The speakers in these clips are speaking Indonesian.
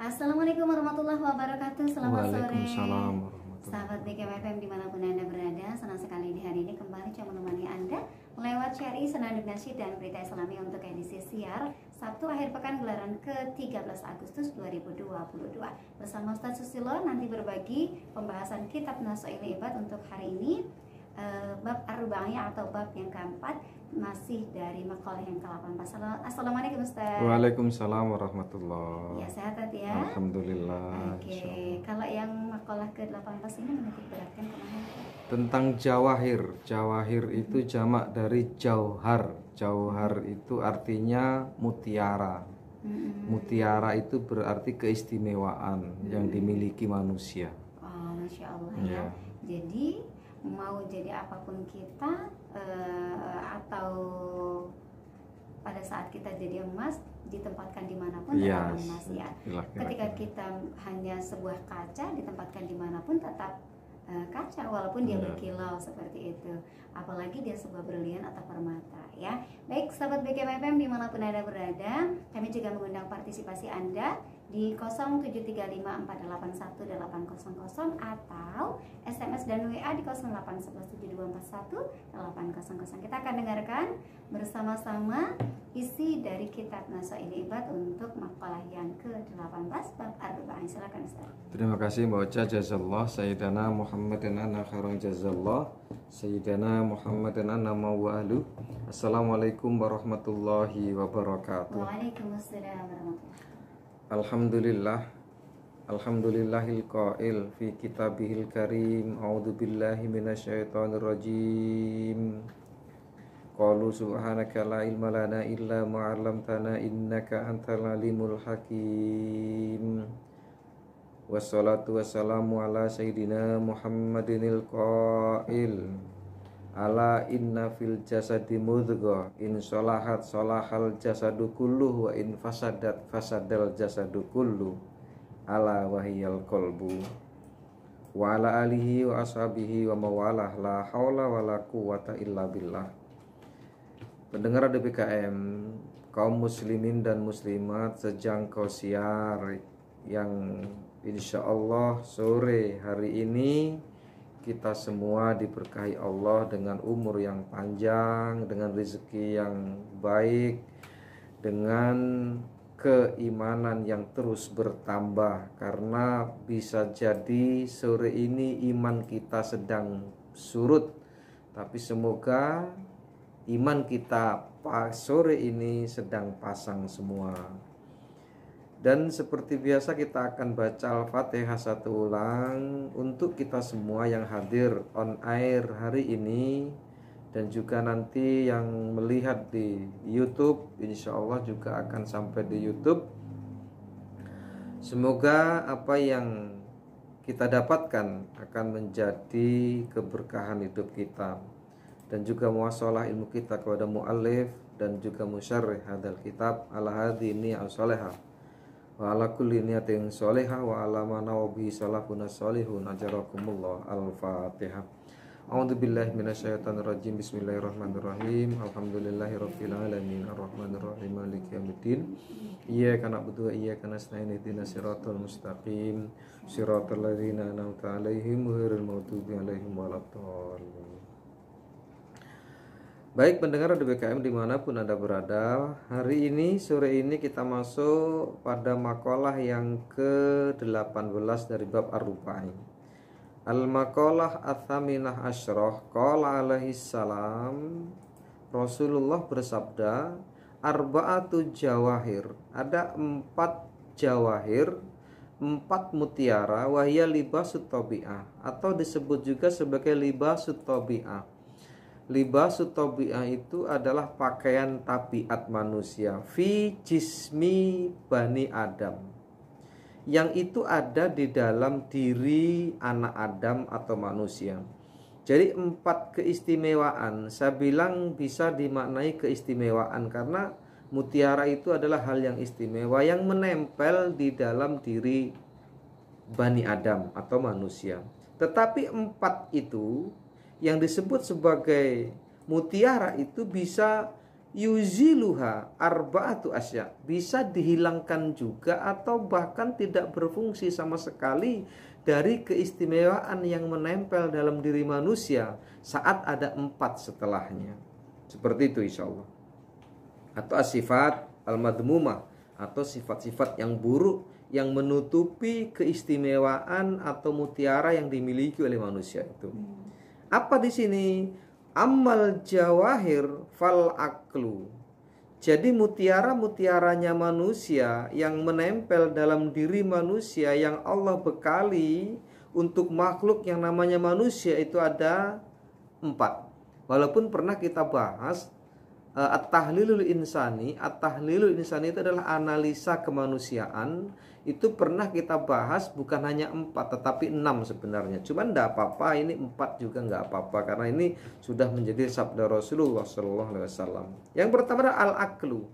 Assalamualaikum warahmatullahi wabarakatuh. Selamat sore Waalaikumsalam warahmatullahi sahabat BKMFM dimanapun Anda berada. Senang sekali di hari ini kembali saya menemani Anda lewat syari senandung nasyid dan berita Islami untuk edisi siar Sabtu akhir pekan gelaran ke-13 Agustus 2022 bersama Ustaz Susilo nanti berbagi pembahasan kitab Nasoil Ibad untuk hari ini. Bab Ar-Rubaiyah atau bab yang keempat, masih dari makalah yang ke-18. Assalamualaikum Ustaz. Waalaikumsalam warahmatullahi. Ya, sehat ya. Alhamdulillah. Oke. Kalau yang makalah ke-18 ini menitik beratkan kemana? Tentang jawahir. Jawahir itu jamak dari jauhar. Jauhar itu artinya mutiara. Mutiara itu berarti keistimewaan yang dimiliki manusia. Oh, Masya Allah ya. Jadi mau jadi apapun kita atau pada saat kita jadi emas ditempatkan dimanapun tetap emas ya. Ketika kita hanya sebuah kaca ditempatkan dimanapun tetap kaca walaupun dia berkilau seperti itu. Apalagi dia sebuah berlian atau permata ya. Baik sahabat BKMFM dimanapun Anda berada, kami juga mengundang partisipasi Anda di 0735481800 atau SMS dan WA di 081172418000. Kita akan dengarkan bersama-sama isi dari kitab Nasoil Ibad untuk makalah yang ke-18 bab Ar-Rubaiyah. Silakan Ustaz. Terima kasih Mbak Ocha, jazallah Sayyidana Muhammad dan ana khairan jazallah Sayyidana Muhammad dan ana mawa'alu. Assalamualaikum warahmatullahi wabarakatuh. Waalaikumsalam warahmatullahi. Alhamdulillah, alhamdulillahil qail fi kitabihil karim. A'udzu billahi minasyaitonir rajim. Qalu subhanaka la ilma lana illa ma 'allamtana innaka antal alimul hakim. Wassalatu wassalamu ala sayyidina Muhammadinil qail. Ala inna fil jasadi mudghah in sholahat sholahal jasadu kulluh wa in fasadat fasadal jasadu kulluh ala wahiyal qalbu wa ala alihi wa ashabihi wa mawalah la haula wa la quwata illa billah. Pendengar DBKM, kaum muslimin dan muslimat sejangkau siar yang insyaallah sore hari ini kita semua diberkahi Allah dengan umur yang panjang, dengan rezeki yang baik, dengan keimanan yang terus bertambah. Karena bisa jadi sore ini iman kita sedang surut, tapi semoga iman kita sore ini sedang pasang semua. Dan seperti biasa kita akan baca Al-Fatihah satu ulang untuk kita semua yang hadir on air hari ini dan juga nanti yang melihat di YouTube, insya Allah juga akan sampai di YouTube. Semoga apa yang kita dapatkan akan menjadi keberkahan hidup kita dan juga muwasalah ilmu kita kepada muallif dan juga musyarrih hadzal kitab ala hadini as-salihah wa ala kulli niyatin sholihah wa ala ma nawabi salafuna sholihun ajarakumullah. Al-Fatihah. A'udzu billahi minasyaitonir rajim. Bismillahirrahmanirrahim. Alhamdulillahirabbil alamin arrahmanir rahim maliki yaumiddin. Iyyaka na'budu wa iyyaka nasta'in ihdinas siratal mustaqim siratal ladzina an'amta 'alaihim ghairil maghdubi 'alaihim waladdallin. Baik pendengar DBKM dimanapun Anda berada, hari ini sore ini kita masuk pada makalah yang ke-18 dari bab Ar-Rubaiyah. Al-maqalah ats-tsaminah asyrah. Qala alaihi salam, Rasulullah bersabda, arba'atu jawahir, ada 4 jawahir, 4 mutiara, wahya libasut tabi'ah, atau disebut juga sebagai libasut tabi'ah. Libasut tabi'ah itu adalah pakaian tabiat manusia fi jismi bani Adam, yang itu ada di dalam diri anak Adam atau manusia. Jadi 4 keistimewaan, saya bilang bisa dimaknai keistimewaan karena mutiara itu adalah hal yang istimewa yang menempel di dalam diri Bani Adam atau manusia. Tetapi 4 itu yang disebut sebagai mutiara itu bisa yuziluha arba'atu asya, bisa dihilangkan juga atau bahkan tidak berfungsi sama sekali dari keistimewaan yang menempel dalam diri manusia saat ada 4 setelahnya. Seperti itu insya Allah. Atau as-sifat al-madmumah, atau sifat-sifat yang buruk yang menutupi keistimewaan atau mutiara yang dimiliki oleh manusia itu. Apa di sini? Amal jawahir fal aklu. Jadi mutiara-mutiaranya manusia yang menempel dalam diri manusia yang Allah bekali untuk makhluk yang namanya manusia itu ada 4. Walaupun pernah kita bahas at-tahlilul insani. At-tahlilul insani itu adalah analisa kemanusiaan. Itu pernah kita bahas, bukan hanya 4 tetapi 6 sebenarnya. Cuman enggak apa-apa, ini 4 juga enggak apa-apa karena ini sudah menjadi sabda Rasulullah SAW. Yang pertama adalah al-aklu.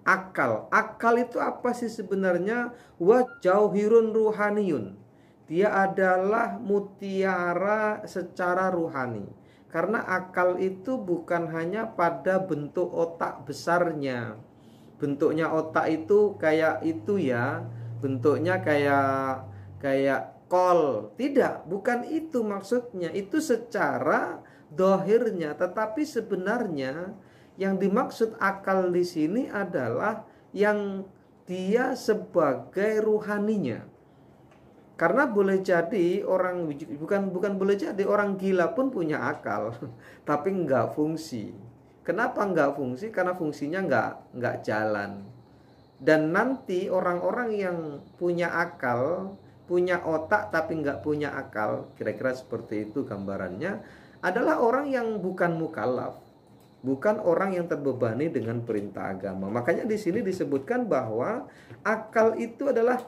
Akal. Akal itu apa sih sebenarnya? Wa jauhirun ruhaniyun. Dia adalah mutiara secara ruhani. Karena akal itu bukan hanya pada bentuk otak besarnya. Bentuknya otak itu kayak itu ya, bentuknya kayak kol. Tidak, bukan itu maksudnya. Itu secara dohirnya. Tetapi sebenarnya yang dimaksud akal di sini adalah yang dia sebagai ruhaninya. Karena boleh jadi orang bukan boleh jadi orang gila pun punya akal, tapi nggak fungsi. Kenapa nggak fungsi? Karena fungsinya nggak jalan. Dan nanti orang-orang yang punya akal, punya otak tapi nggak punya akal, kira-kira seperti itu gambarannya, adalah orang yang bukan mukallaf, bukan orang yang terbebani dengan perintah agama. Makanya di sini disebutkan bahwa akal itu adalah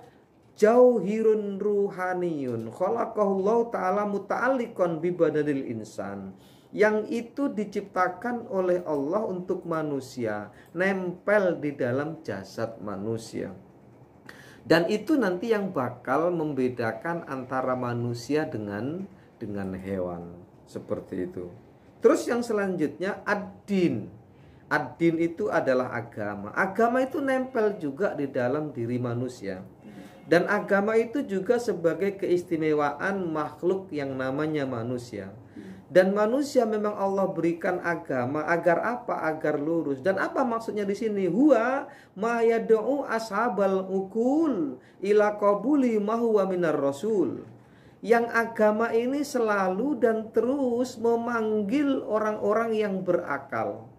jauhirun ruhaniyun khalaqahullahu ta'ala muta'alliqan bi badanil insan, yang itu diciptakan oleh Allah untuk manusia, nempel di dalam jasad manusia. Dan itu nanti yang bakal membedakan antara manusia dengan hewan. Seperti itu. Terus yang selanjutnya ad-din. Ad-din itu adalah agama. Agama itu nempel juga di dalam diri manusia. Dan agama itu juga sebagai keistimewaan makhluk yang namanya manusia. Dan manusia memang Allah berikan agama agar apa? Agar lurus. Dan apa maksudnya di sini? Huwa ma yad'u ashabal ukul ila qabuli ma huwa minar rasul. Yang agama ini selalu dan terus memanggil orang-orang yang berakal.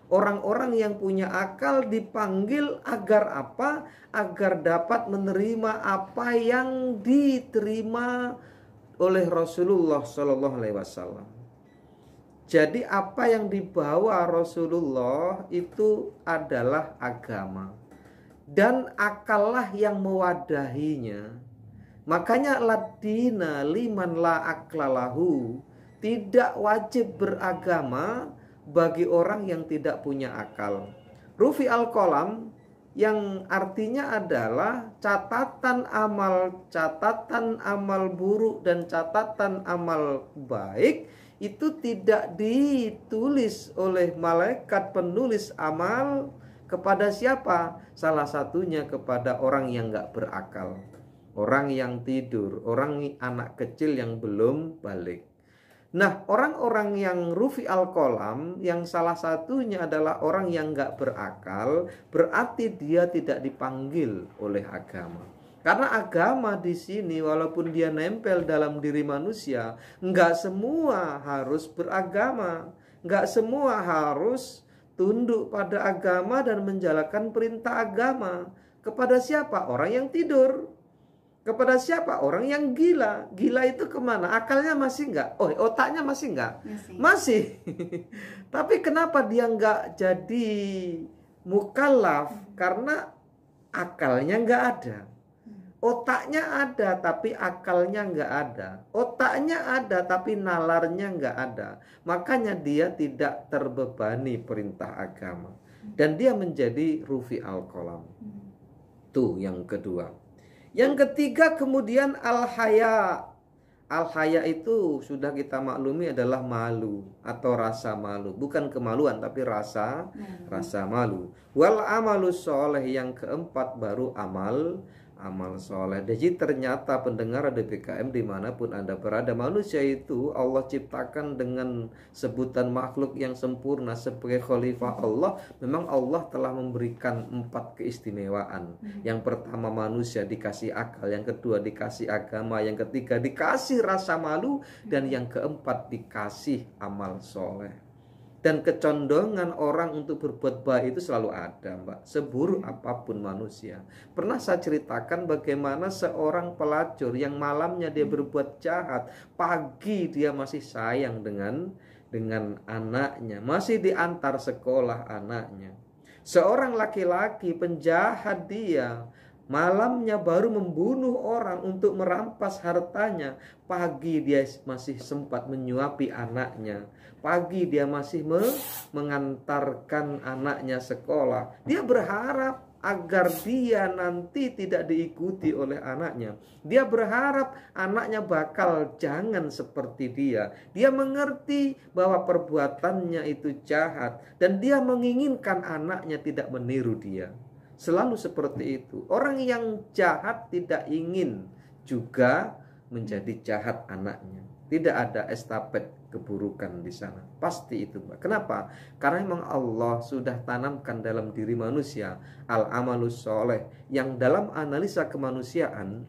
Orang-orang yang punya akal dipanggil agar apa? Agar dapat menerima apa yang diterima oleh Rasulullah SAW. Jadi apa yang dibawa Rasulullah itu adalah agama. Dan akallah yang mewadahinya. Makanya ladina liman la aklalahu. Tidak wajib beragama bagi orang yang tidak punya akal. Rufi al-qalam yang artinya adalah catatan amal buruk dan catatan amal baik itu tidak ditulis oleh malaikat penulis amal kepada siapa? Salah satunya kepada orang yang nggak berakal, orang yang tidur, orang anak kecil yang belum balik. Nah, orang-orang yang rufi al-qalam yang salah satunya adalah orang yang nggak berakal, berarti dia tidak dipanggil oleh agama. Karena agama di sini walaupun dia nempel dalam diri manusia, nggak semua harus beragama, nggak semua harus tunduk pada agama dan menjalankan perintah agama. Kepada siapa? Orang yang tidur. Kepada siapa? Orang yang gila. Gila itu kemana? Akalnya masih nggak? Oh, otaknya masih nggak? Masih. Tapi kenapa dia nggak jadi mukallaf? Karena akalnya nggak ada. Otaknya ada tapi akalnya nggak ada. Otaknya ada tapi nalarnya nggak ada. Makanya dia tidak terbebani perintah agama. Dan dia menjadi rufi al-qalam. Tuh yang kedua. Yang ketiga kemudian al-haya. Al-haya itu sudah kita maklumi adalah malu atau rasa malu, bukan kemaluan tapi rasa malu. Wal amalu soleh, yang keempat baru amal soleh. Jadi ternyata pendengar DPKM dimanapun Anda berada, manusia itu Allah ciptakan dengan sebutan makhluk yang sempurna sebagai khalifah Allah. Memang Allah telah memberikan 4 keistimewaan. Yang pertama, manusia dikasih akal, yang kedua dikasih agama, yang ketiga dikasih rasa malu, dan yang keempat dikasih amal soleh. Dan kecondongan orang untuk berbuat baik itu selalu ada, Mbak. Seburuk apapun manusia. Pernah saya ceritakan bagaimana seorang pelacur yang malamnya dia berbuat jahat, pagi dia masih sayang dengan anaknya, masih diantar sekolah anaknya. Seorang laki-laki penjahat, dia malamnya baru membunuh orang untuk merampas hartanya, pagi dia masih sempat menyuapi anaknya, pagi dia masih mengantarkan anaknya sekolah. Dia berharap agar dia nanti tidak diikuti oleh anaknya. Dia berharap anaknya bakal jangan seperti dia. Dia mengerti bahwa perbuatannya itu jahat, dan dia menginginkan anaknya tidak meniru dia. Selalu seperti itu. Orang yang jahat tidak ingin juga menjadi jahat anaknya. Tidak ada estafet keburukan di sana. Pasti itu, Mbak. Kenapa? Karena memang Allah sudah tanamkan dalam diri manusia al-amalus soleh, yang dalam analisa kemanusiaan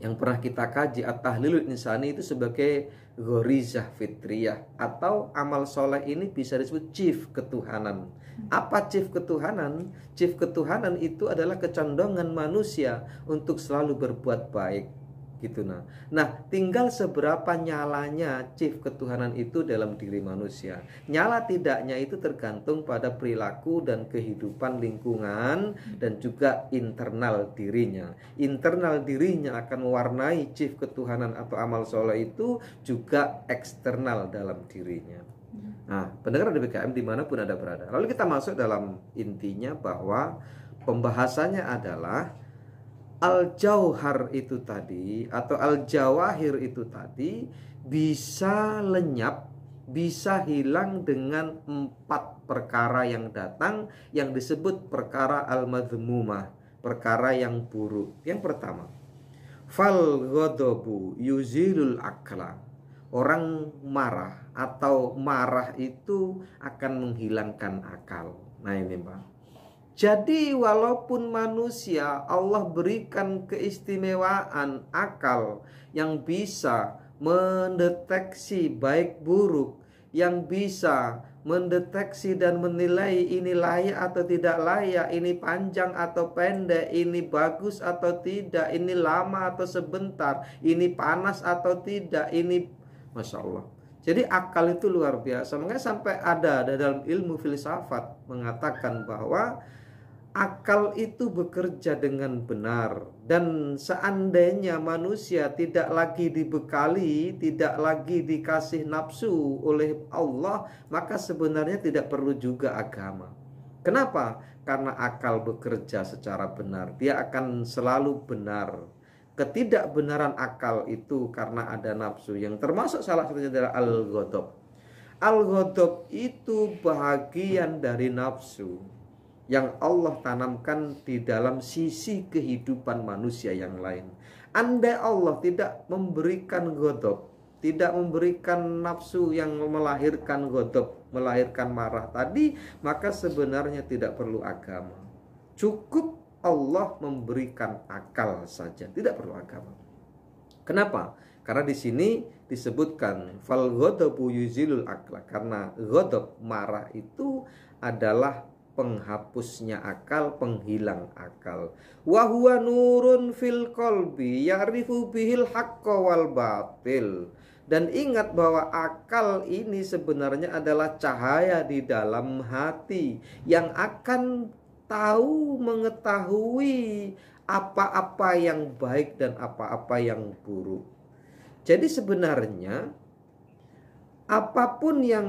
yang pernah kita kaji at-tahlilul insani itu sebagai ghorizah fitriyah, atau amal soleh ini bisa disebut chief ketuhanan. Apa chief ketuhanan? Chief ketuhanan itu adalah kecondongan manusia untuk selalu berbuat baik, gitu. Nah, tinggal seberapa nyalanya chief ketuhanan itu dalam diri manusia. Nyala tidaknya itu tergantung pada perilaku dan kehidupan lingkungan, dan juga internal dirinya. Internal dirinya akan mewarnai chief ketuhanan atau amal soleh itu, juga eksternal dalam dirinya. Nah, pendengar DPKM dimanapun Anda berada. Lalu kita masuk dalam intinya, bahwa pembahasannya adalah al-jauhar itu tadi, atau al-jawahir itu tadi, bisa lenyap, bisa hilang dengan 4 perkara yang datang, yang disebut perkara al-madhmumah, perkara yang buruk. Yang pertama, fal ghadabu yuzilul akla. Orang marah atau marah itu akan menghilangkan akal. Nah ini, Pak. Jadi walaupun manusia Allah berikan keistimewaan akal yang bisa mendeteksi baik buruk, yang bisa mendeteksi dan menilai ini layak atau tidak layak, ini panjang atau pendek, ini bagus atau tidak, ini lama atau sebentar, ini panas atau tidak, ini Masya Allah. Jadi akal itu luar biasa. Makanya sampai ada dalam ilmu filsafat mengatakan bahwa akal itu bekerja dengan benar. Dan seandainya manusia tidak lagi dibekali, tidak lagi dikasih nafsu oleh Allah, maka sebenarnya tidak perlu juga agama. Kenapa? Karena akal bekerja secara benar. Dia akan selalu benar. Ketidakbenaran akal itu karena ada nafsu, yang termasuk salah satunya adalah al-ghadab. Al-ghadab itu bahagian dari nafsu yang Allah tanamkan di dalam sisi kehidupan manusia yang lain. Andai Allah tidak memberikan ghadab, tidak memberikan nafsu yang melahirkan ghadab, melahirkan marah tadi, maka sebenarnya tidak perlu agama. Cukup Allah memberikan akal saja, tidak perlu agama. Kenapa? Karena di sini disebutkan fal ghadabu yuzilul akla, karena ghadab, marah itu adalah penghapusnya akal, penghilang akal. Wa huwa nurun fil qalbi ya'rifu bihil haqqa wal batil. Dan ingat bahwa akal ini sebenarnya adalah cahaya di dalam hati yang akan tahu, mengetahui apa-apa yang baik dan apa-apa yang buruk. Jadi sebenarnya apapun yang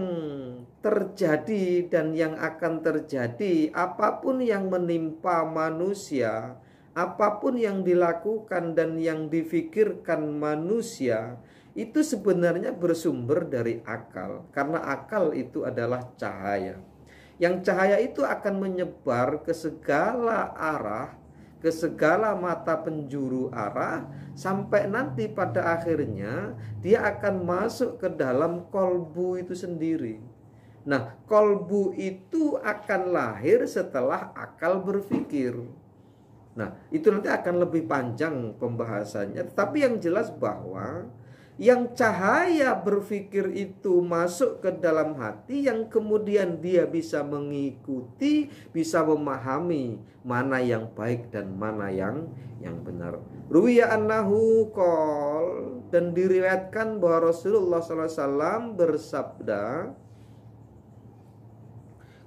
terjadi dan yang akan terjadi, apapun yang menimpa manusia, apapun yang dilakukan dan yang difikirkan manusia itu sebenarnya bersumber dari akal. Karena akal itu adalah cahaya. Yang cahaya itu akan menyebar ke segala arah, ke segala mata penjuru arah, sampai nanti pada akhirnya dia akan masuk ke dalam kolbu itu sendiri. Nah, kolbu itu akan lahir setelah akal berpikir. Nah, itu nanti akan lebih panjang pembahasannya. Tapi yang jelas bahwa yang cahaya berpikir itu masuk ke dalam hati, yang kemudian dia bisa mengikuti, bisa memahami mana yang baik dan mana yang benar. Ruwiya annahu qol, dan diriwayatkan bahwa Rasulullah SAW bersabda,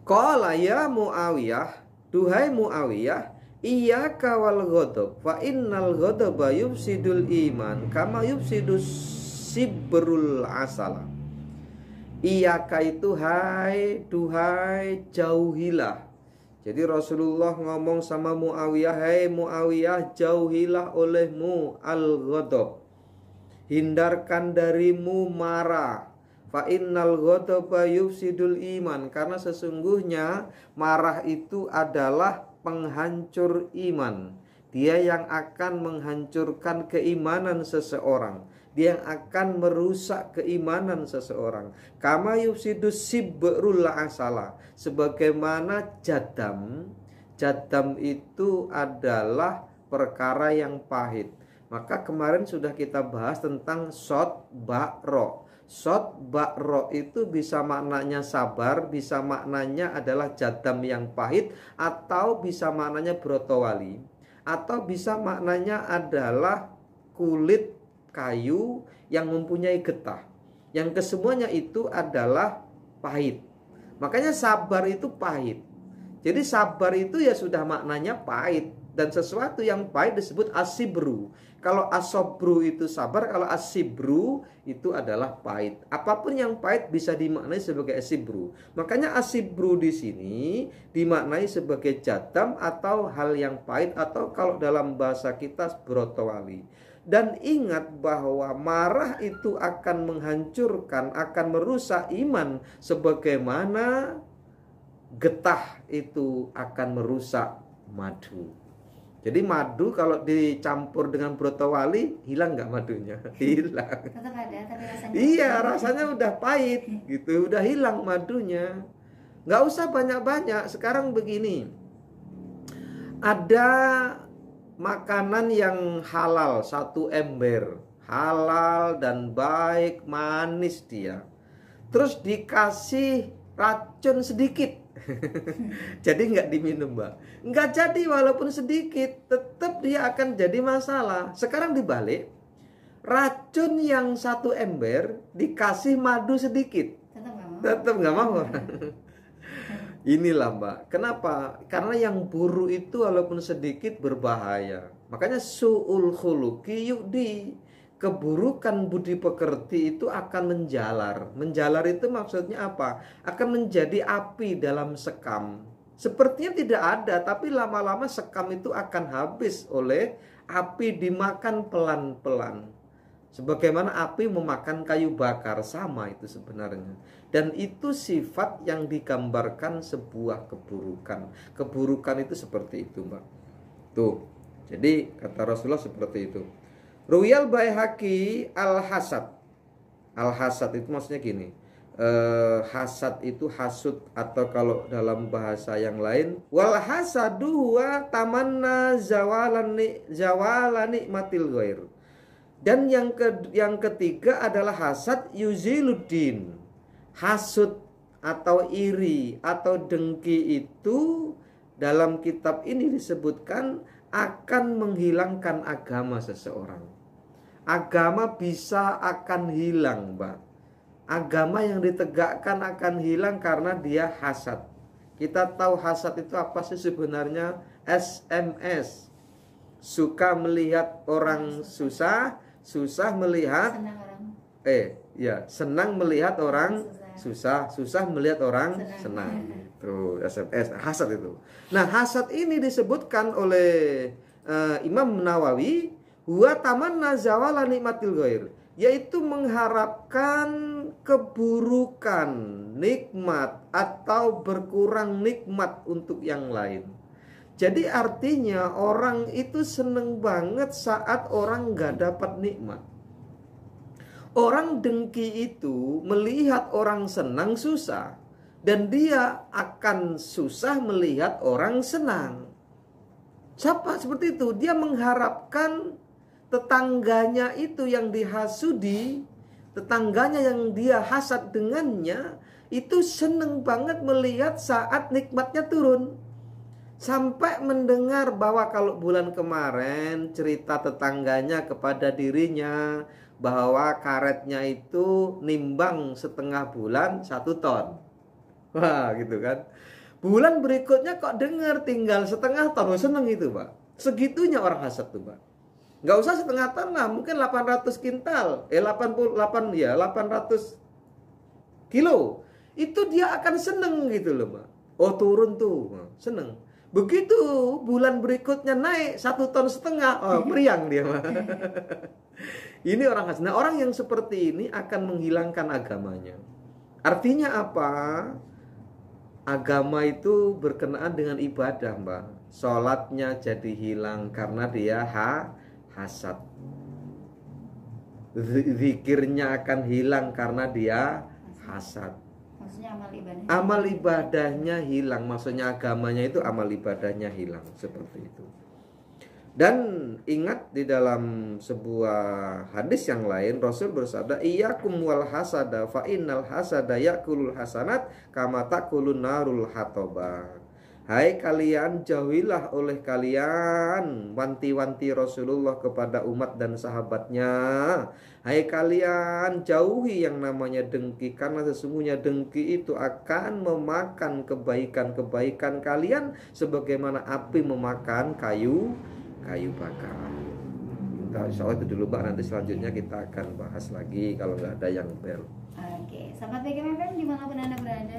qala ya Muawiyah, duhai Muawiyah, iyyaka wal ghadab fa innal ghadaba yufsidul iman kama yufsidus sibrul asala. Iyyaka itu hai, duhai, jauhilah. Jadi Rasulullah ngomong sama Muawiyah, hai Muawiyah, jauhilah olehmu al-ghadab, hindarkan darimu marah. Fa innal ghadaba yufsidul iman, karena sesungguhnya marah itu adalah penghancur iman. Dia yang akan menghancurkan keimanan seseorang. Dia yang akan merusak keimanan seseorang. Kama yufsidus sibrul asala, sebagaimana jadam. Jadam itu adalah perkara yang pahit. Maka kemarin sudah kita bahas tentang sod ba ro. Sod ba ro itu bisa maknanya sabar, bisa maknanya adalah jadam yang pahit, atau bisa maknanya brotowali, atau bisa maknanya adalah kulit kayu yang mempunyai getah. Yang kesemuanya itu adalah pahit. Makanya sabar itu pahit. Jadi sabar itu ya sudah maknanya pahit. Dan sesuatu yang pahit disebut asibru. Kalau asobru itu sabar, kalau asibru itu adalah pahit. Apapun yang pahit bisa dimaknai sebagai asibru. Makanya asibru di sini dimaknai sebagai jadam atau hal yang pahit, atau kalau dalam bahasa kita brotowali. Dan ingat bahwa marah itu akan menghancurkan, akan merusak iman, sebagaimana getah itu akan merusak madu. Jadi madu kalau dicampur dengan brotowali, hilang nggak madunya? Hilang. Tetap ada, tapi rasanya iya, rasanya udah pahit gitu, udah hilang madunya. Nggak usah banyak-banyak. Sekarang begini, ada makanan yang halal, satu ember, halal dan baik, manis dia. Terus dikasih racun sedikit. Jadi nggak diminum, Mbak. Nggak jadi, walaupun sedikit, tetap dia akan jadi masalah. Sekarang dibalik, racun yang satu ember dikasih madu sedikit, tetap nggak mau. Inilah, Mbak. Kenapa? Karena yang buruk itu walaupun sedikit berbahaya. Makanya su'ul khuluqi yudi, keburukan budi pekerti itu akan menjalar. Menjalar itu maksudnya apa? Akan menjadi api dalam sekam. Sepertinya tidak ada, tapi lama-lama sekam itu akan habis oleh api dimakan pelan-pelan. Sebagaimana api memakan kayu bakar, sama itu sebenarnya. Dan itu sifat yang digambarkan sebuah keburukan. Keburukan itu seperti itu, Mbak. Tuh. Jadi kata Rasulullah seperti itu. Ruwiyal Baihaqi al-hasad. Al-hasad itu maksudnya gini. Hasad itu hasud, atau kalau dalam bahasa yang lain, wal hasadu huwa tamanna zawalani matil ghair. Dan yang ketiga adalah hasad yuziluddin. Hasud atau iri atau dengki itu dalam kitab ini disebutkan akan menghilangkan agama seseorang. Agama bisa akan hilang, Mbak. Agama yang ditegakkan akan hilang karena dia hasad. Kita tahu hasad itu apa sih sebenarnya? SMS. Suka melihat orang susah, susah melihat senang melihat orang susah, susah melihat orang senang. Tuh SMS, hasad itu. Nah, hasad ini disebutkan oleh Imam Nawawi, huwa tamanna zawala nikmatil ghair, yaitu mengharapkan keburukan nikmat atau berkurang nikmat untuk yang lain. Jadi artinya orang itu seneng banget saat orang gak dapat nikmat. Orang dengki itu melihat orang senang susah, dan dia akan susah melihat orang senang. Siapa seperti itu? Dia mengharapkan tetangganya itu yang dihasudi, tetangganya yang dia hasad dengannya, itu seneng banget melihat saat nikmatnya turun. Sampai mendengar bahwa kalau bulan kemarin cerita tetangganya kepada dirinya bahwa karetnya itu nimbang setengah bulan 1 ton. Wah gitu kan. Bulan berikutnya kok dengar tinggal setengah ton, seneng itu Pak. Segitunya orang hasad tuh Pak. Nggak usah setengah ton lah, mungkin 800 kintal, 88 ya 800 kilo. Itu dia akan seneng gitu loh Pak. Oh turun tuh, seneng. Begitu bulan berikutnya naik 1,5 ton, oh meriang dia Pak. Ini orang hasad. Nah orang yang seperti ini akan menghilangkan agamanya. Artinya apa? Agama itu berkenaan dengan ibadah Mbak. Sholatnya jadi hilang karena dia hasad. Zikirnya akan hilang karena dia hasad. Maksudnya amal ibadahnya hilang. Maksudnya agamanya itu amal ibadahnya hilang. Seperti itu. Dan ingat di dalam sebuah hadis yang lain Rasul bersabda, iyyakum wal hasada fa innal hasada yakulul hasanat kama takulun narul hataba. Hai kalian, jauhilah oleh kalian, wanti-wanti Rasulullah kepada umat dan sahabatnya. Hai kalian, jauhi yang namanya dengki, karena sesungguhnya dengki itu akan memakan kebaikan-kebaikan kalian sebagaimana api memakan kayu bakar. Insya Allah itu dulu Mbak, nanti selanjutnya kita akan bahas lagi kalau nggak ada yang bel. Oke, sahabat BGM FM dimanapun Anda berada,